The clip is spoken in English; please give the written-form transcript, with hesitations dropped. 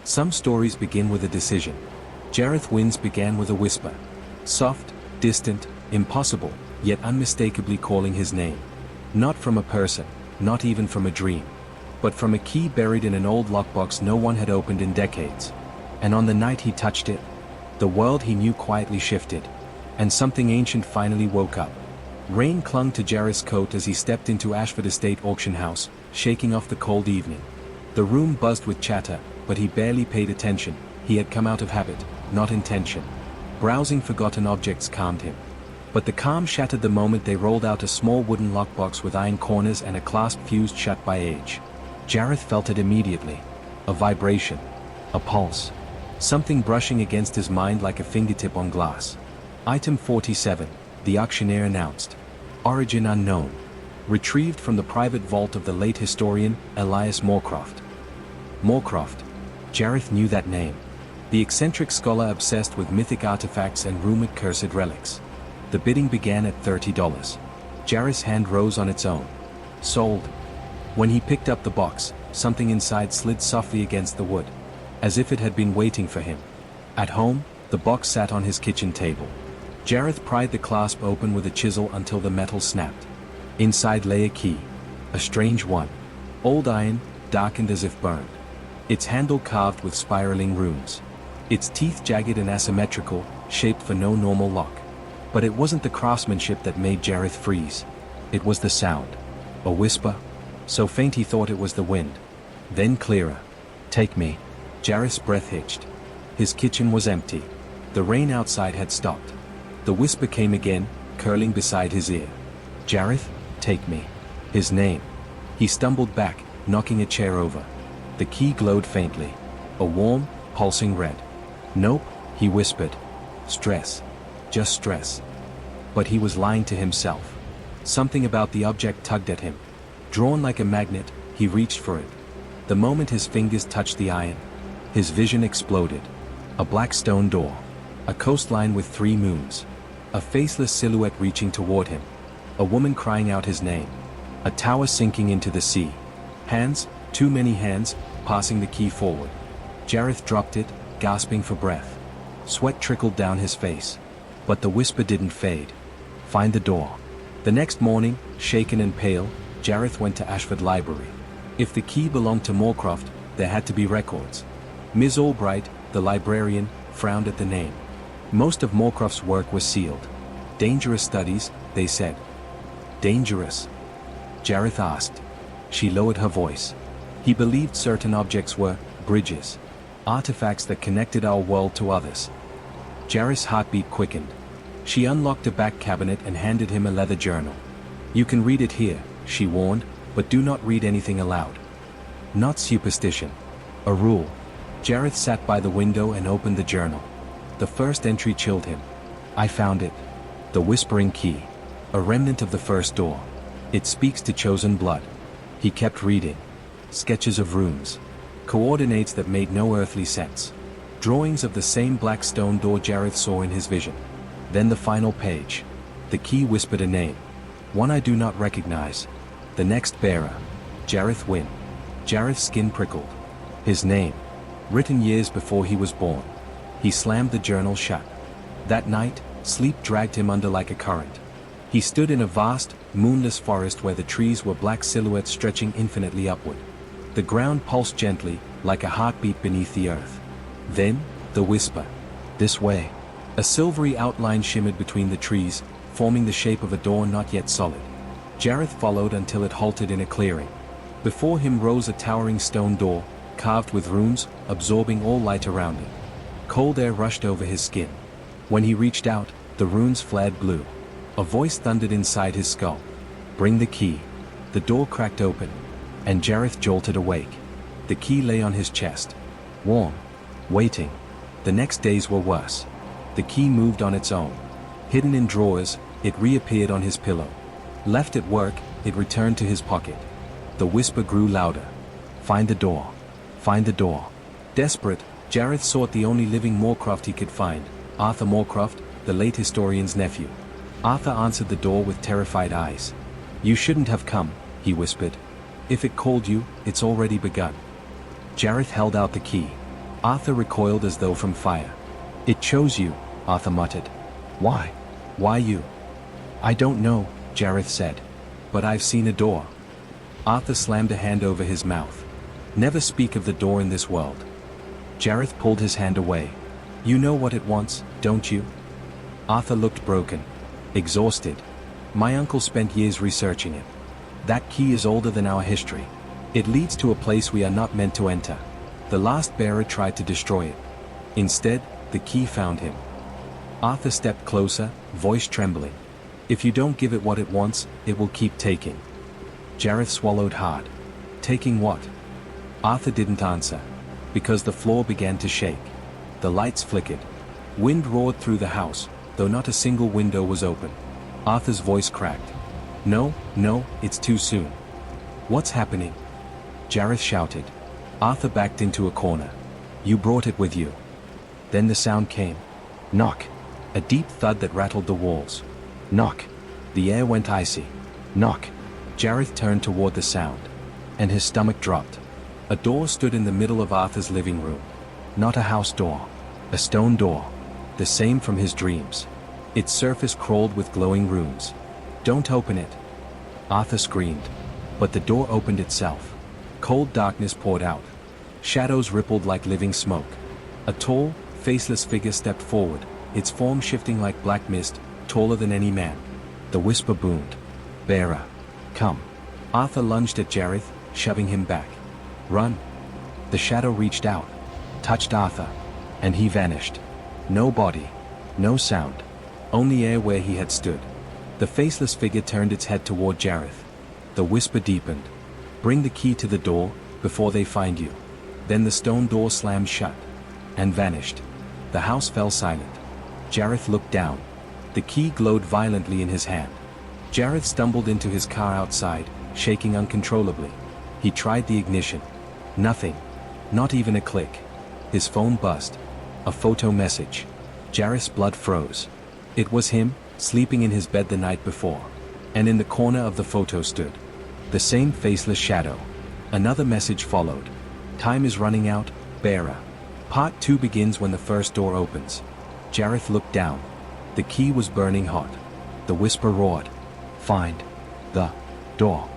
Some stories begin with a decision. Jareth Wynne's began with a whisper. Soft, distant, impossible, yet unmistakably calling his name. Not from a person, not even from a dream, but from a key buried in an old lockbox no one had opened in decades. And on the night he touched it, the world he knew quietly shifted, and something ancient finally woke up. Rain clung to Jareth's coat as he stepped into Ashford Estate auction house, shaking off the cold evening. The room buzzed with chatter, but he barely paid attention. He had come out of habit, not intention. Browsing forgotten objects calmed him. But the calm shattered the moment they rolled out a small wooden lockbox with iron corners and a clasp fused shut by age. Jareth felt it immediately. A vibration. A pulse. Something brushing against his mind like a fingertip on glass. Item 47, the auctioneer announced. Origin unknown. Retrieved from the private vault of the late historian, Elias Moorcroft. Moorcroft. Jareth knew that name. The eccentric scholar obsessed with mythic artifacts and rumored cursed relics. The bidding began at $30. Jareth's hand rose on its own. Sold. When he picked up the box, something inside slid softly against the wood, as if it had been waiting for him. At home, the box sat on his kitchen table. Jareth pried the clasp open with a chisel until the metal snapped. Inside lay a key. A strange one. Old iron, darkened as if burned. Its handle carved with spiraling runes. Its teeth jagged and asymmetrical, shaped for no normal lock. But it wasn't the craftsmanship that made Jareth freeze. It was the sound. A whisper. So faint he thought it was the wind. Then clearer. Take me. Jareth's breath hitched. His kitchen was empty. The rain outside had stopped. The whisper came again, curling beside his ear. Jareth, take me. His name. He stumbled back, knocking a chair over. The key glowed faintly. A warm, pulsing red. Nope, he whispered. Stress. Just stress. But he was lying to himself. Something about the object tugged at him. Drawn like a magnet, he reached for it. The moment his fingers touched the iron, his vision exploded. A black stone door. A coastline with 3 moons. A faceless silhouette reaching toward him. A woman crying out his name. A tower sinking into the sea. Hands, too many hands, passing the key forward. Jareth dropped it, gasping for breath. Sweat trickled down his face. But the whisper didn't fade. Find the door. The next morning, shaken and pale, Jareth went to Ashford Library. If the key belonged to Moorcroft, there had to be records. Ms. Albright, the librarian, frowned at the name. Most of Moorcroft's work was sealed. Dangerous studies, they said. Dangerous? Jareth asked. She lowered her voice. He believed certain objects were bridges. Artifacts that connected our world to others. Jareth's heartbeat quickened. She unlocked a back cabinet and handed him a leather journal. You can read it here, she warned, but do not read anything aloud. Not superstition. A rule. Jareth sat by the window and opened the journal. The first entry chilled him. I found it. The whispering key. A remnant of the first door. It speaks to chosen blood. He kept reading. Sketches of runes. Coordinates that made no earthly sense. Drawings of the same black stone door Jareth saw in his vision. Then the final page. The key whispered a name. One I do not recognize. The next bearer. Jareth Wynne. Jareth's skin prickled. His name. Written years before he was born. He slammed the journal shut. That night, sleep dragged him under like a current. He stood in a vast, moonless forest where the trees were black silhouettes stretching infinitely upward. The ground pulsed gently, like a heartbeat beneath the earth. Then, the whisper. This way. A silvery outline shimmered between the trees, forming the shape of a door not yet solid. Jareth followed until it halted in a clearing. Before him rose a towering stone door, carved with runes, absorbing all light around it. Cold air rushed over his skin. When he reached out, the runes flared blue. A voice thundered inside his skull. Bring the key. The door cracked open, and Jareth jolted awake. The key lay on his chest. Warm. Waiting. The next days were worse. The key moved on its own. Hidden in drawers, it reappeared on his pillow. Left at work, it returned to his pocket. The whisper grew louder. Find the door. Find the door. Desperate, Jareth sought the only living Moorcroft he could find, Arthur Moorcroft, the late historian's nephew. Arthur answered the door with terrified eyes. You shouldn't have come, he whispered. If it called you, it's already begun. Jareth held out the key. Arthur recoiled as though from fire. "It chose you," Arthur muttered. "Why? Why you?" "I don't know," Jareth said. "But I've seen a door." Arthur slammed a hand over his mouth. "Never speak of the door in this world." Jareth pulled his hand away. "You know what it wants, don't you?" Arthur looked broken. Exhausted. "My uncle spent years researching it. That key is older than our history. It leads to a place we are not meant to enter. The last bearer tried to destroy it. Instead, the key found him." Arthur stepped closer, voice trembling. "If you don't give it what it wants, it will keep taking." Jareth swallowed hard. "Taking what?" Arthur didn't answer. Because the floor began to shake. The lights flickered. Wind roared through the house, though not a single window was open. Arthur's voice cracked. "No, no, it's too soon." "What's happening?" Jareth shouted. Arthur backed into a corner. "You brought it with you." Then the sound came. Knock. A deep thud that rattled the walls. Knock. The air went icy. Knock. Jareth turned toward the sound. And his stomach dropped. A door stood in the middle of Arthur's living room. Not a house door. A stone door. The same from his dreams. Its surface crawled with glowing runes. "Don't open it." Arthur screamed. But the door opened itself. Cold darkness poured out. Shadows rippled like living smoke. A tall, faceless figure stepped forward, its form shifting like black mist, taller than any man. The whisper boomed. "Bearer. Come." Arthur lunged at Jareth, shoving him back. "Run." The shadow reached out, touched Arthur, and he vanished. No body, no sound, only air where he had stood. The faceless figure turned its head toward Jareth. The whisper deepened. "Bring the key to the door, before they find you." Then the stone door slammed shut, and vanished. The house fell silent. Jareth looked down. The key glowed violently in his hand. Jareth stumbled into his car outside, shaking uncontrollably. He tried the ignition. Nothing. Not even a click. His phone buzzed. A photo message. Jareth's blood froze. It was him, sleeping in his bed the night before. And in the corner of the photo stood the same faceless shadow. Another message followed. "Time is running out, bearer. Part 2 begins when the first door opens." Jareth looked down. The key was burning hot. The whisper roared. "Find the door."